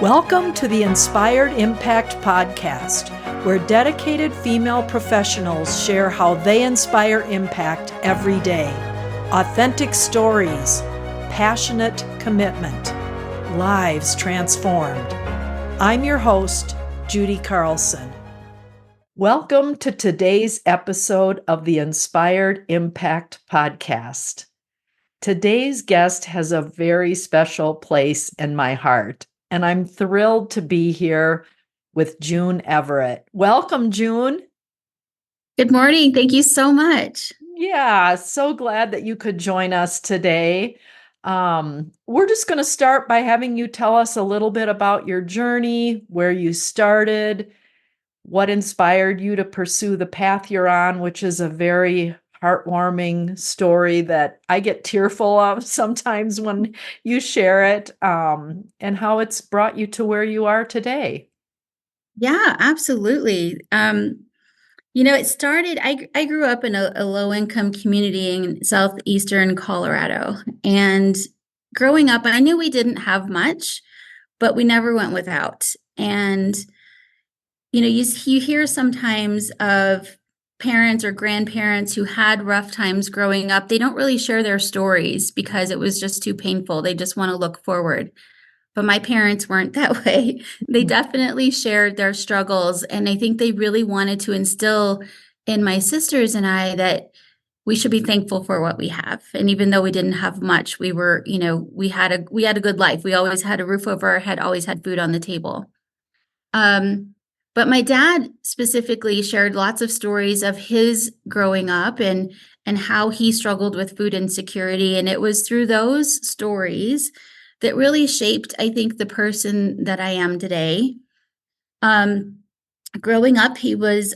Welcome to the Inspired Impact Podcast, where dedicated female professionals share how they inspire impact every day. Authentic stories, passionate commitment, lives transformed. I'm your host, Judy Carlson. Welcome to today's episode of the Inspired Impact Podcast. Today's guest has a very special place in my heart, and I'm thrilled to be here with June Everett. Welcome, June. Good morning. Thank you so much. Yeah, so glad that you could join us today. We're just going to start by having you tell us a little bit about your journey, where you started, what inspired you to pursue the path you're on, which is a very heartwarming story that I get tearful of sometimes when you share it, and how it's brought you to where you are today. Yeah, absolutely. It started, I grew up in a low-income community in southeastern Colorado. And growing up, I knew we didn't have much, but we never went without. And, you hear sometimes of parents or grandparents who had rough times growing up. They don't really share their stories because it was just too painful. They just want to look forward. But my parents weren't that way. They definitely shared their struggles. And I think they really wanted to instill in my sisters and I that we should be thankful for what we have. And even though we didn't have much, we were, we had a good life. We always had a roof over our head, always had food on the table. But my dad specifically shared lots of stories of his growing up and how he struggled with food insecurity. And it was through those stories that really shaped, I think, the person that I am today. Growing up, he was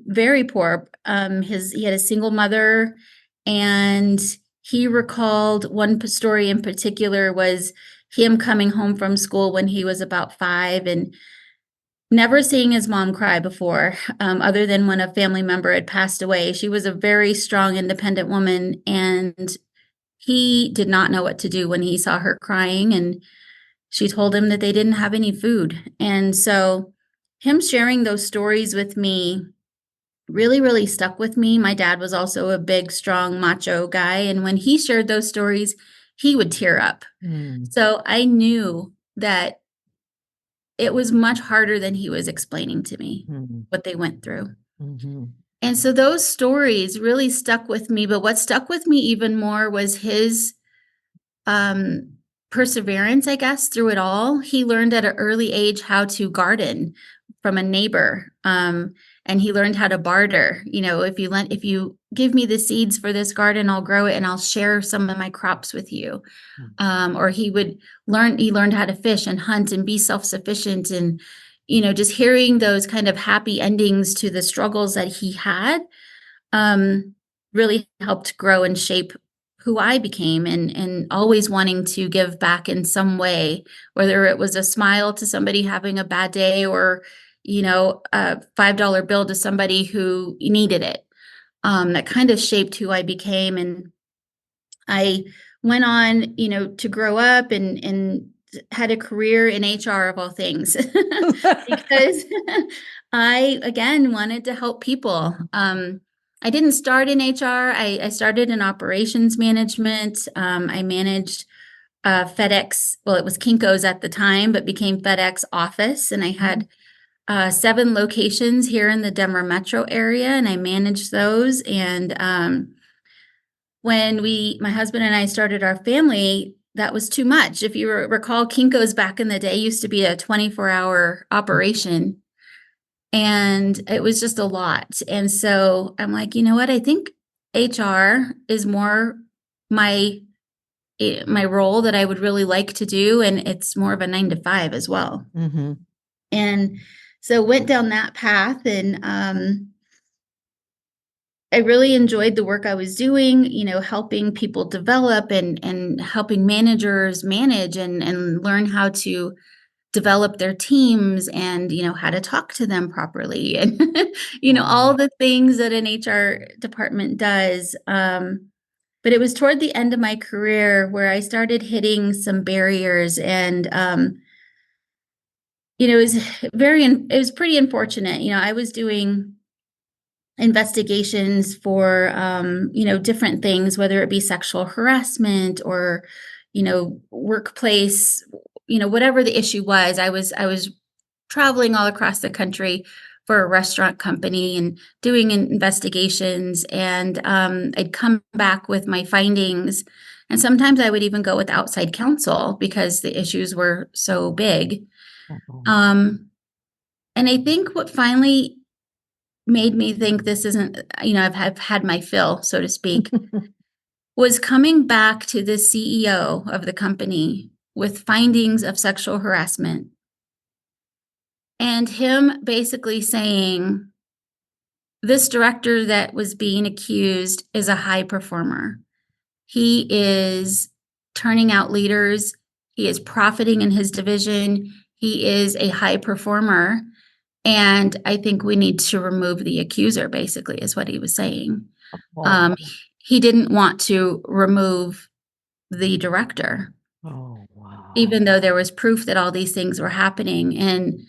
very poor. He had a single mother, and he recalled one story in particular was him coming home from school when he was about 5 and never seeing his mom cry before, other than when a family member had passed away. She was a very strong, independent woman, and he did not know what to do when he saw her crying, and she told him that they didn't have any food. And so him sharing those stories with me really, really stuck with me. My dad was also a big, strong, macho guy. And when he shared those stories, he would tear up. So I knew that it was much harder than he was explaining to me what they went through. And so those stories really stuck with me. But what stuck with me even more was his perseverance, I guess, through it all. He learned at an early age how to garden from a neighbor. And he learned how to barter. If you give me the seeds for this garden, I'll grow it and I'll share some of my crops with you. Or he learned how to fish and hunt and be self-sufficient. And just hearing those kind of happy endings to the struggles that he had really helped grow and shape who I became, and always wanting to give back in some way, whether it was a smile to somebody having a bad day or, a $5 bill to somebody who needed it. That kind of shaped who I became. And I went on, to grow up and had a career in HR of all things because I, again, wanted to help people. I didn't start in HR. I started in operations management. I managed FedEx. Well, it was Kinko's at the time, but became FedEx office. And I had 7 locations here in the Denver metro area, and I managed those. And when my husband and I started our family, that was too much. If you recall, Kinko's back in the day used to be a 24-hour operation. And it was just a lot. And so I'm like, you know what? I think HR is more my role that I would really like to do. And it's more of a 9 to 5 as well. And so went down that path, and I really enjoyed the work I was doing, helping people develop and helping managers manage and learn how to develop their teams and, how to talk to them properly and, all the things that an HR department does. But it was toward the end of my career where I started hitting some barriers, and it was pretty unfortunate. I was doing investigations for, different things, whether it be sexual harassment or, workplace, whatever the issue was. I was traveling all across the country for a restaurant company and doing investigations, and I'd come back with my findings, and sometimes I would even go with outside counsel because the issues were so big. Uh-oh. And I think what finally made me think this isn't, I've had my fill, so to speak, was coming back to the CEO of the company with findings of sexual harassment and him basically saying, this director that was being accused is a high performer. He is turning out leaders. He is profiting in his division. He is a high performer. And I think we need to remove the accuser, basically, is what he was saying. Oh, He didn't want to remove the director, oh, wow. even though there was proof that all these things were happening. And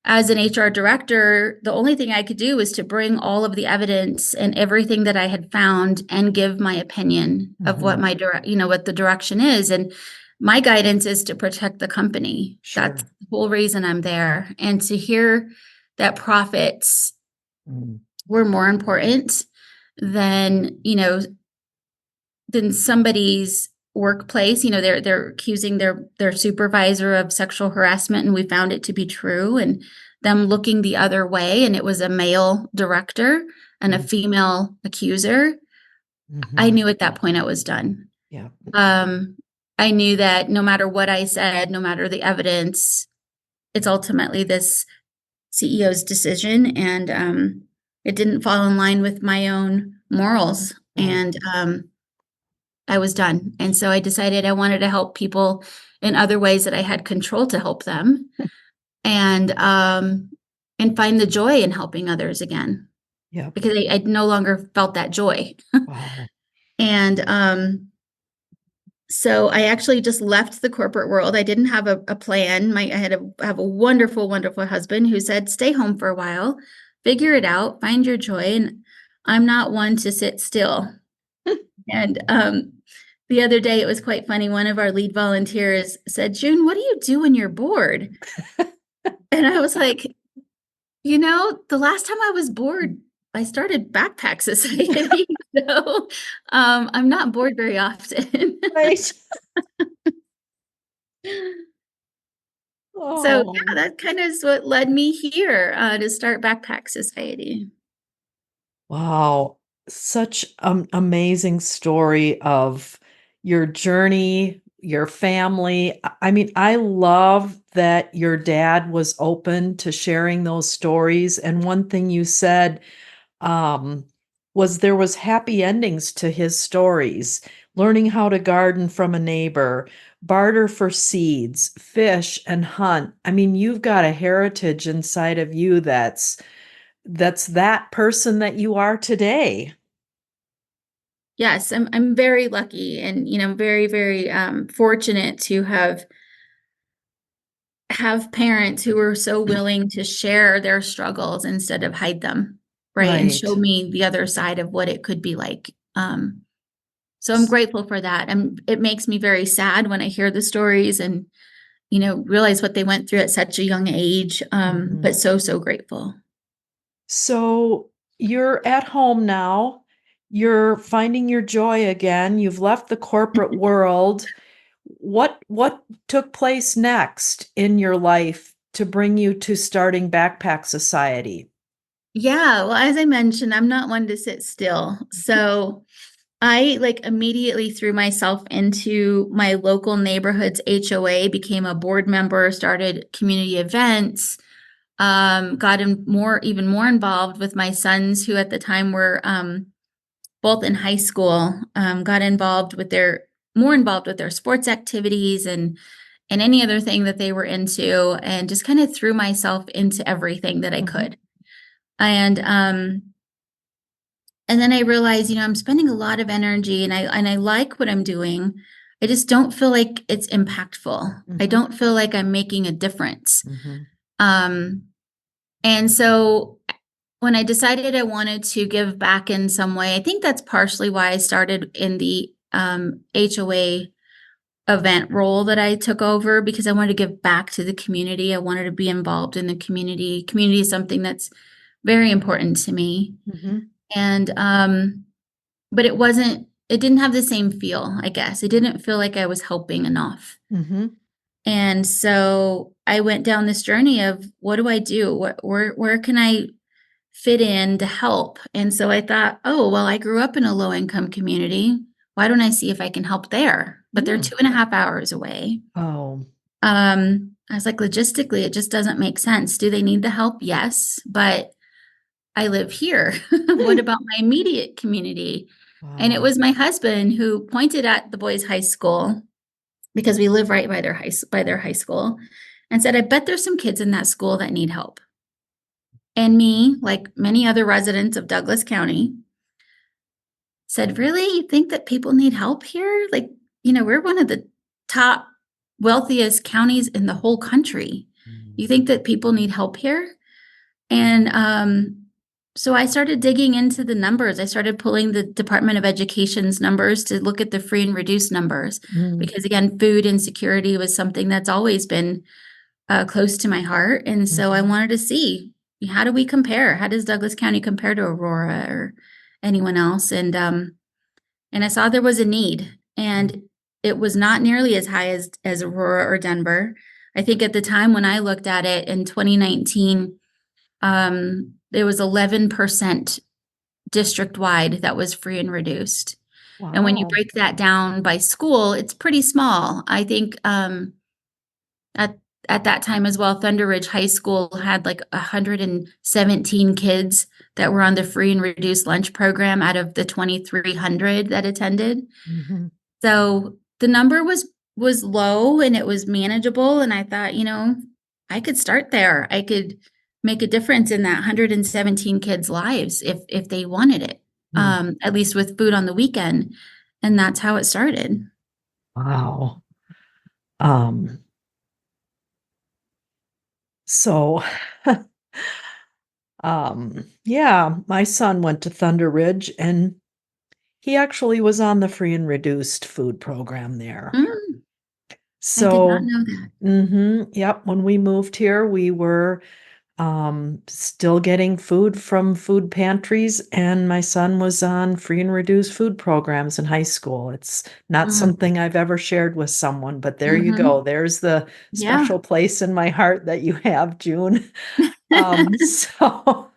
as an HR director, the only thing I could do was to bring all of the evidence and everything that I had found and give my opinion of what my what the direction is. And my guidance is to protect the company. Sure. That's the whole reason I'm there. And to hear that profits were more important than, than somebody's workplace. They're accusing their supervisor of sexual harassment, and we found it to be true, and them looking the other way, and it was a male director and a female accuser. I knew at that point I was done. Yeah. I knew that no matter what I said, no matter the evidence, it's ultimately this CEO's decision, and it didn't fall in line with my own morals. And I was done. And so I decided I wanted to help people in other ways that I had control to help them, and find the joy in helping others again. Yeah. Because I no longer felt that joy. Wow. And so I actually just left the corporate world. I didn't have a plan. I have a wonderful, wonderful husband who said, stay home for a while, figure it out, find your joy. And I'm not one to sit still. And the other day, it was quite funny. One of our lead volunteers said, June, what do you do when you're bored? And I was like, the last time I was bored, I started Backpack Society. So I'm not bored very often. Right. So yeah, that kind of is what led me here to start Backpack Society. Wow. Such an amazing story of your journey, your family. I mean, I love that your dad was open to sharing those stories. And one thing you said was there was happy endings to his stories. Learning how to garden from a neighbor, barter for seeds, fish, and hunt. I mean, you've got a heritage inside of you that's that person that you are today. Yes, I'm very lucky, and very, very fortunate to have parents who are so willing to share their struggles instead of hide them, right? And show me the other side of what it could be like. So I'm grateful for that. And it makes me very sad when I hear the stories and, realize what they went through at such a young age. But so grateful. So you're at home now. You're finding your joy again. You've left the corporate world. What took place next in your life to bring you to starting Backpack Society? Yeah, well, as I mentioned, I'm not one to sit still. So I immediately threw myself into my local neighborhood's HOA, became a board member, started community events, got even more involved with my sons, who at the time were both in high school, got more involved with their sports activities and any other thing that they were into, and just kind of threw myself into everything that I could. And then I realized, I'm spending a lot of energy, and I like what I'm doing. I just don't feel like it's impactful. I don't feel like I'm making a difference. And so when I decided I wanted to give back in some way, I think that's partially why I started in the HOA event role that I took over, because I wanted to give back to the community. I wanted to be involved in the community. Community is something that's very important to me. Mhm. And but it didn't have the same feel, I guess. It didn't feel like I was helping enough. Mhm. And so I went down this journey of, what do I do? Where can I fit in to help? And so I thought, oh, well, I grew up in a low income community. Why don't I see if I can help there? But they're 2.5 hours away. Oh. I was like, logistically, it just doesn't make sense. Do they need the help? Yes, but I live here. What about my immediate community? And it Wow. was my husband who pointed at the boys' high school, because we live right by their high school, and said, I bet there's some kids in that school that need help. And me, like many other residents of Douglas County, said, really? You think that people need help here? Like, we're one of the top wealthiest counties in the whole country. You think that people need help here? And so I started digging into the numbers. I started pulling the Department of Education's numbers to look at the free and reduced numbers, Mm. because again, food insecurity was something that's always been close to my heart. And so I Mhm. wanted to see, how do we compare? How does Douglas County compare to Aurora or anyone else? And I saw there was a need, and it was not nearly as high as Aurora or Denver. I think at the time when I looked at it in 2019, there was 11% district-wide that was free and reduced. And when you Wow. break that down by school, it's pretty small. I think at that time as well, Thunder Ridge High School had like 117 kids that were on the free and reduced lunch program out of the 2,300 that attended. Mhm. So the number was low and it was manageable. And I thought, I could start there. I could make a difference in that 117 kids' lives if they wanted it, Mm. at least with food on the weekend. And that's how it started. Wow. Um, so, yeah, my son went to Thunder Ridge and he actually was on the free and reduced food program there. Mm, I did not So, know that. yep, when we moved here, we were still getting food from food pantries, and my son was on free and reduced food programs in high school. It's not Mm, something I've ever shared with someone, but there you mhm. go. There's the Yeah. special place in my heart that you have, June. So,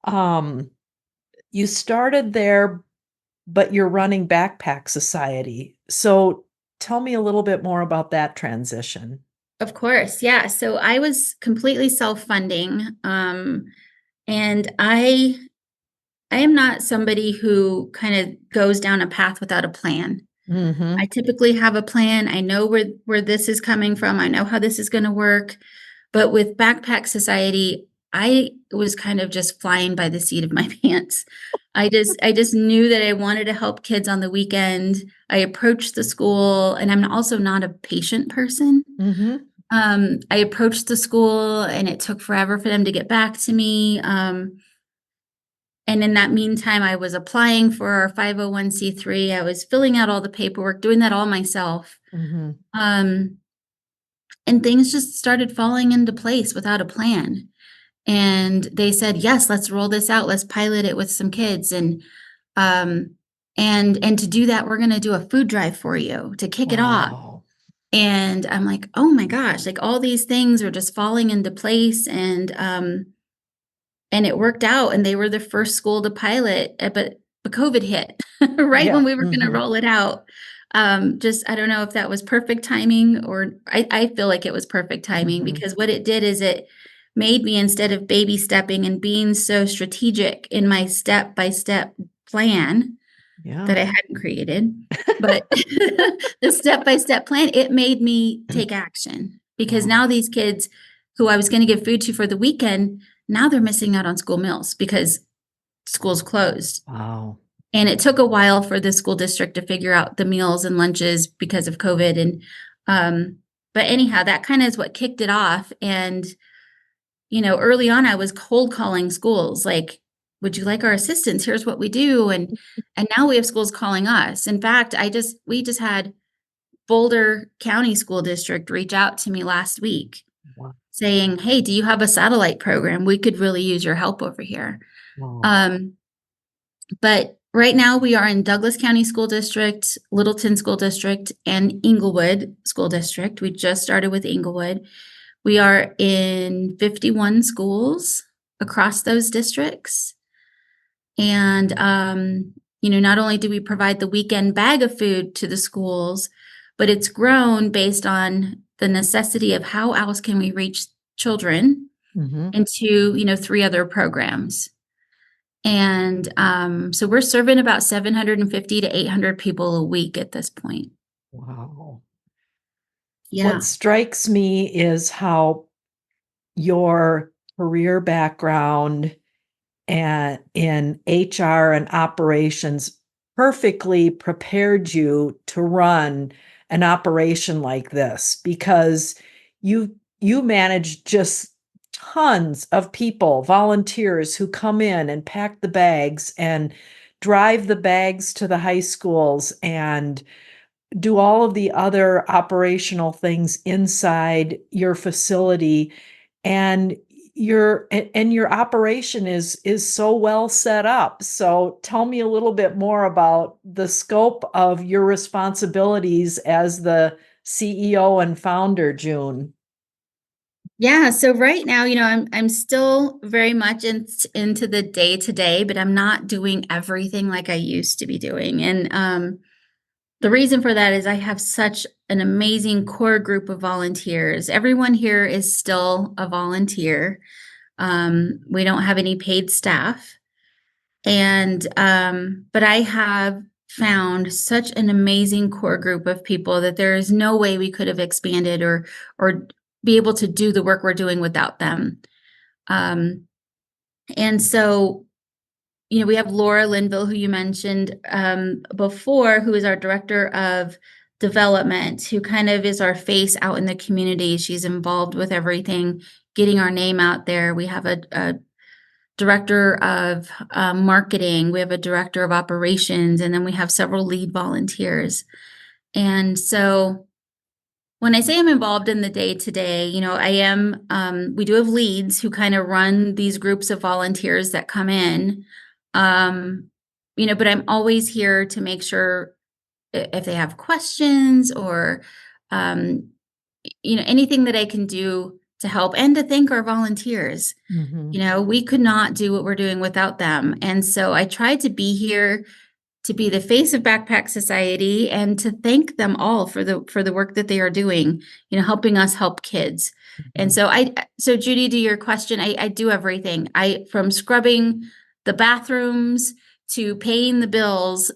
um, you started there, but you're running Backpack Society. So tell me a little bit more about that transition. Of course. Yeah. So I was completely self-funding. And I am not somebody who kind of goes down a path without a plan. I Mhm. typically have a plan. I know where this is coming from. I know how this is going to work. But with Backpack Society, I was kind of just flying by the seat of my pants. I just knew that I wanted to help kids on the weekend. I approached the school, and I'm also not a patient person. Mhm. I approached the school and it took forever for them to get back to me. And in that meantime, I was applying for our 501(c)(3. I was filling out all the paperwork, doing that all myself. Mhm. Um, and things just started falling into place without a plan. And they said, yes, let's roll this out. Let's pilot it with some kids. Um, and to do that, we're going to do a food drive for you to kick it off. Wow. And I'm like, oh my gosh, like all these things are just falling into place. And it worked out, and they were the first school to pilot, but COVID hit right Yeah. when we were gonna Mhm. roll it out. Just I don't know if that was perfect timing, or I feel like it was perfect timing, Mhm. because what it did is it made me, instead of baby stepping and being so strategic in my step-by-step plan Yeah. that I hadn't created, but the step-by-step plan, it made me take action, because Wow. now these kids who I was gonna give food to for the weekend, now they're missing out on school meals because school's closed. Wow. And it took a while for the school district to figure out the meals and lunches because of COVID. And But anyhow, that kind of is what kicked it off. And, early on, I was cold calling schools like, would you like our assistance? Here's what we do. And now we have schools calling us. In fact, we just had Boulder County School District reach out to me last week Wow. saying, hey, do you have a satellite program? We could really use your help over here. Wow. But right now we are in Douglas County School District, Littleton School District, and Inglewood School District. We just started with Inglewood. We are in 51 schools across those districts. And, not only do we provide the weekend bag of food to the schools, but it's grown based on the necessity of how else can we reach children into, 3 other programs. And so we're serving about 750 to 800 people a week at this point. Wow. Yeah. What strikes me is how your career background and in HR and operations perfectly prepared you to run an operation like this, because you manage just tons of people, volunteers who come in and pack the bags and drive the bags to the high schools and do all of the other operational things inside your facility, and your operation is so well set up. So tell me a little bit more about the scope of your responsibilities as the CEO and founder, June. Yeah. So right now, I'm still very much into the day to day, but I'm not doing everything like I used to be doing. And the reason for that is I have such an amazing core group of volunteers. Everyone here is still a volunteer. We don't have any paid staff. And but I have found such an amazing core group of people that there is no way we could have expanded or be able to do the work we're doing without them. And so, we have Laura Linville, who you mentioned before, who is our director of development, who kind of is our face out in the community. She's involved with everything, getting our name out there. We have a director of marketing, we have a director of operations, and then we have several lead volunteers. And so when I say I'm involved in the day to day, I am, we do have leads who kind of run these groups of volunteers that come in. But I'm always here to make sure if they have questions or, anything that I can do to help and to thank our volunteers. We could not do what we're doing without them. And so I tried to be here to be the face of Backpack Society and to thank them all for the work that they are doing, helping us help kids. And so Judy, to your question, I do everything. From scrubbing the bathrooms to paying the bills,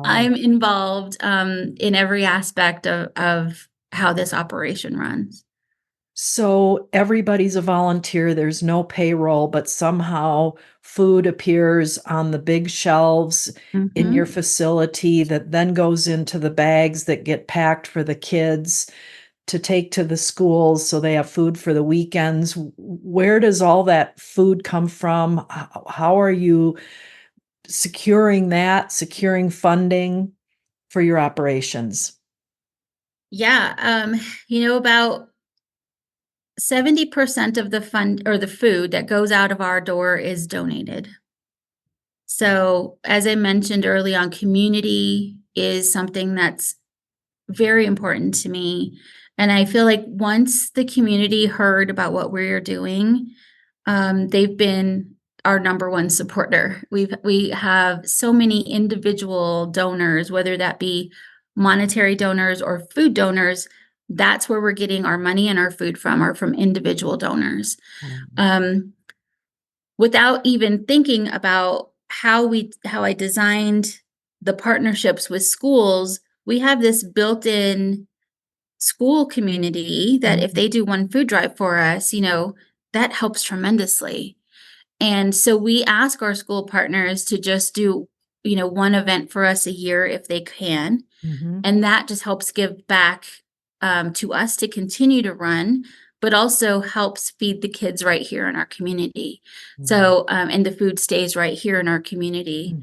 I'm involved in every aspect of how this operation runs. So everybody's a volunteer. There's no payroll, but somehow food appears on the big shelves in your facility that then goes into the bags that get packed for the kids to take to the schools so they have food for the weekends. Where does all that food come from? How are you securing funding for your operations? Yeah, about 70% of the fund or the food that goes out of our door is donated. So, as I mentioned early on, community is something that's very important to me. And I feel like once the community heard about what we're doing, they've been our number one supporter. We have so many individual donors, whether that be monetary donors or food donors. That's where we're getting our money and our food from, are from individual donors. Without even thinking about how I designed the partnerships with schools, we have this built-in school community that if they do one food drive for us, that helps tremendously. And so we ask our school partners to just do, one event for us a year if they can. And that just helps give back to us to continue to run, but also helps feed the kids right here in our community. So, and the food stays right here in our community.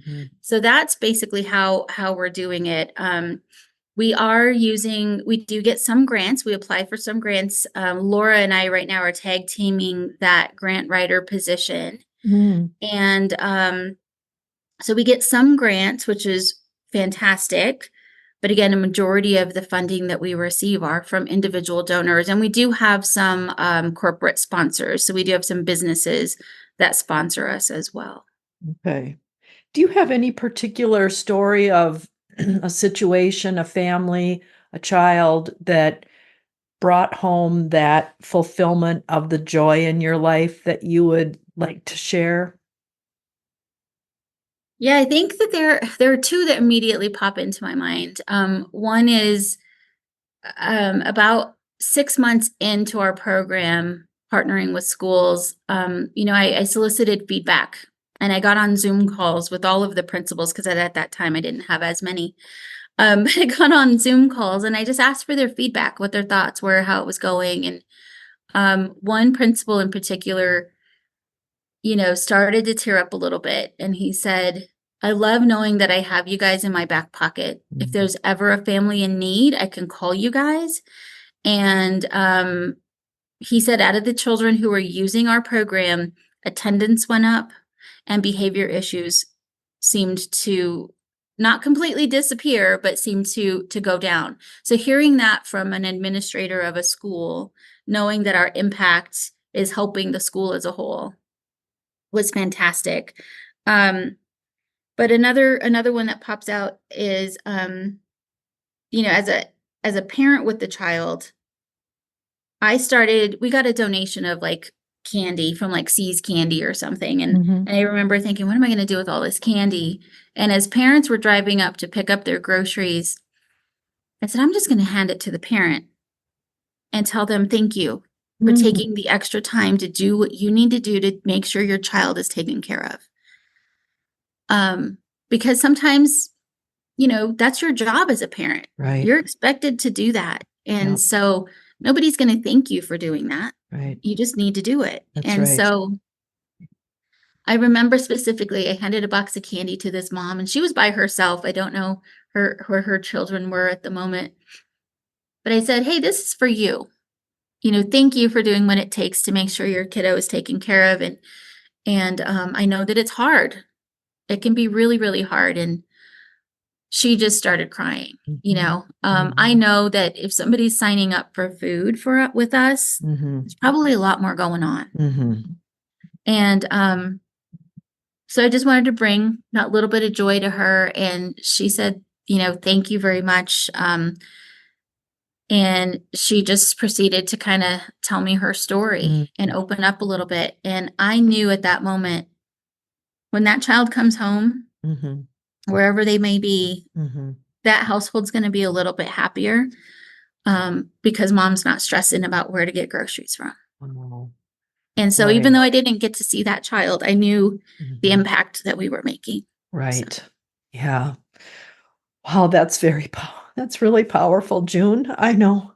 So that's basically how we're doing it. We do get some grants. We apply for some grants. Laura and I right now are tag teaming that grant writer position. And so we get some grants, which is fantastic. But again, a majority of the funding that we receive are from individual donors. And we do have some corporate sponsors. So we do have some businesses that sponsor us as well. Okay. Do you have any particular story of a situation, a family, a child that brought home that fulfillment of the joy in your life that you would like to share? Yeah, I think that there are two that immediately pop into my mind. One is about 6 months into our program, partnering with schools. I solicited feedback, and I got on Zoom calls with all of the principals because at that time I didn't have as many. I got on Zoom calls and I just asked for their feedback, what their thoughts were, how it was going, and one principal in particular, started to tear up a little bit, and he said, I love knowing that I have you guys in my back pocket. If there's ever a family in need, I can call you guys. And he said out of the children who were using our program, attendance went up and behavior issues seemed to not completely disappear, but seemed to go down. So hearing that from an administrator of a school, knowing that our impact is helping the school as a whole, was fantastic. But another one that pops out is, as a parent with the child, we got a donation of like candy from like C's Candy or something. And I remember thinking, what am I going to do with all this candy? And as parents were driving up to pick up their groceries, I said, I'm just going to hand it to the parent and tell them thank you for taking the extra time to do what you need to do to make sure your child is taken care of. Because sometimes, that's your job as a parent. Right. You're expected to do that. And so nobody's going to thank you for doing that. Right. You just need to do it. That's and right. So I remember specifically, I handed a box of candy to this mom, and she was by herself. I don't know where her children were at the moment. But I said, hey, this is for you. Thank you for doing what it takes to make sure your kiddo is taken care of. And I know that it's hard. It can be really, really hard. And she just started crying. I know that if somebody's signing up for food with us, there's probably a lot more going on. And so I just wanted to bring that little bit of joy to her. And she said, thank you very much. And she just proceeded to kind of tell me her story and open up a little bit. And I knew at that moment, when that child comes home, wherever they may be, that household's going to be a little bit happier because mom's not stressing about where to get groceries from. Wow. And so even though I didn't get to see that child, I knew the impact that we were making. Right. So. Yeah. Wow, that's really powerful, June. I know.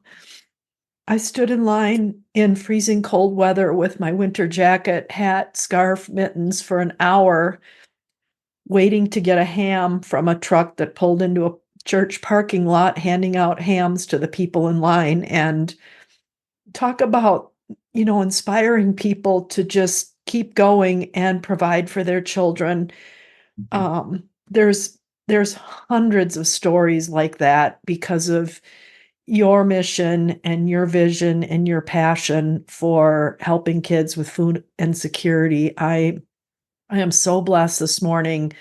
I stood in line in freezing cold weather with my winter jacket, hat, scarf, mittens for an hour, waiting to get a ham from a truck that pulled into a church parking lot, handing out hams to the people in line. And talk about, inspiring people to just keep going and provide for their children. There's hundreds of stories like that because of your mission and your vision and your passion for helping kids with food insecurity. I am so blessed this morning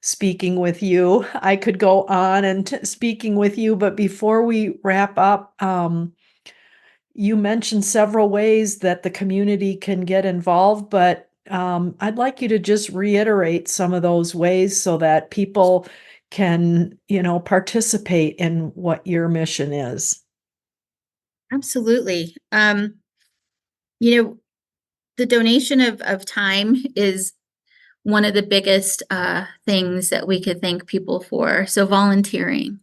speaking with you. I could go on and speaking with you, but before we wrap up, you mentioned several ways that the community can get involved, but I'd like you to just reiterate some of those ways so that people can, participate in what your mission is. Absolutely. The donation of time is one of the biggest things that we could thank people for. So volunteering.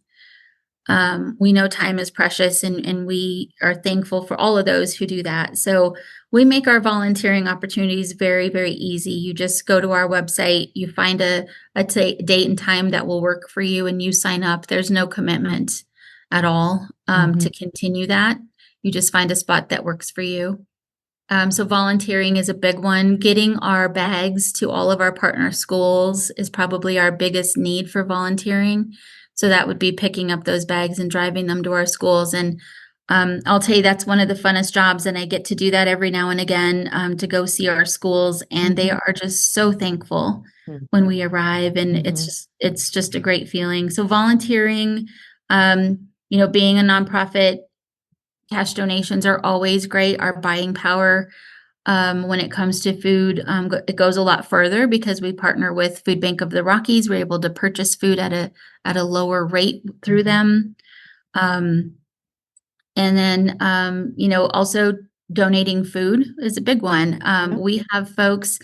We know time is precious, and we are thankful for all of those who do that. So we make our volunteering opportunities very, very easy. You just go to our website, you find a date and time that will work for you, and you sign up. There's no commitment at all to continue that. You just find a spot that works for you. So volunteering is a big one. Getting our bags to all of our partner schools is probably our biggest need for volunteering. So that would be picking up those bags and driving them to our schools. And I'll tell you, that's one of the funnest jobs. And I get to do that every now and again to go see our schools. And they are just so thankful when we arrive. And it's just a great feeling. So volunteering, being a nonprofit, cash donations are always great. Our buying power when it comes to food, it goes a lot further because we partner with Food Bank of the Rockies. We're able to purchase food at a lower rate through them. And then, also donating food is a big one. We have folks,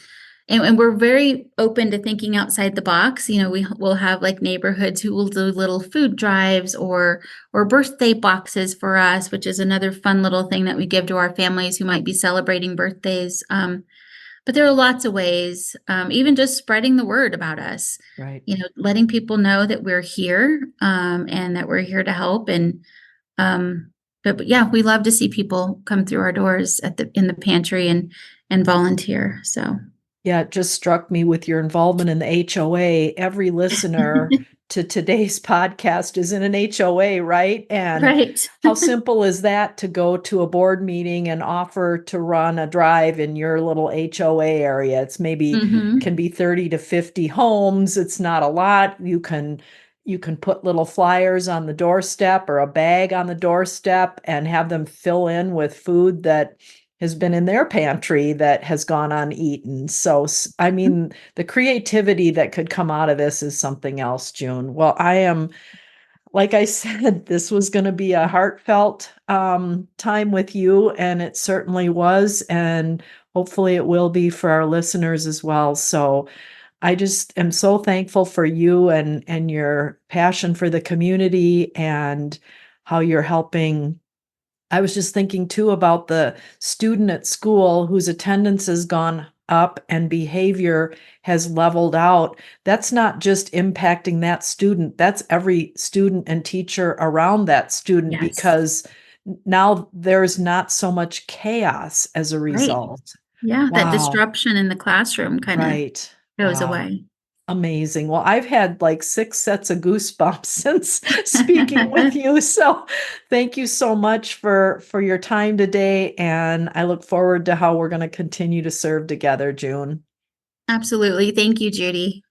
and we're very open to thinking outside the box. We'll have like neighborhoods who will do little food drives or birthday boxes for us, which is another fun little thing that we give to our families who might be celebrating birthdays. But there are lots of ways, even just spreading the word about us, Right. Letting people know that we're here and that we're here to help. And but yeah, we love to see people come through our doors in the pantry and volunteer. So. Yeah, it just struck me with your involvement in the HOA. Every listener to today's podcast is in an HOA, right? And Right. how simple is that to go to a board meeting and offer to run a drive in your little HOA area? It's maybe can be 30 to 50 homes. It's not a lot. You can put little flyers on the doorstep or a bag on the doorstep and have them fill in with food that has been in their pantry that has gone uneaten. So, I mean, the creativity that could come out of this is something else, June. Well, like I said, this was going to be a heartfelt time with you, and it certainly was, and hopefully it will be for our listeners as well. So I just am so thankful for you and your passion for the community and how you're helping. I was just thinking too about the student at school whose attendance has gone up and behavior has leveled out. That's not just impacting that student, that's every student and teacher around that student, because now there's not so much chaos as a result. Yeah, that Wow. disruption in the classroom kind of Right. goes Wow. away. Amazing. Well, I've had like 6 sets of goosebumps since speaking with you. So thank you so much for your time today. And I look forward to how we're going to continue to serve together, June. Absolutely. Thank you, Judy.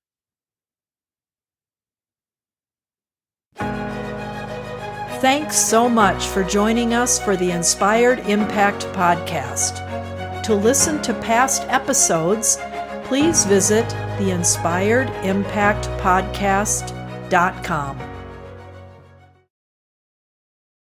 Thanks so much for joining us for the Inspired Impact podcast. To listen to past episodes, please visit theinspiredimpactpodcast.com.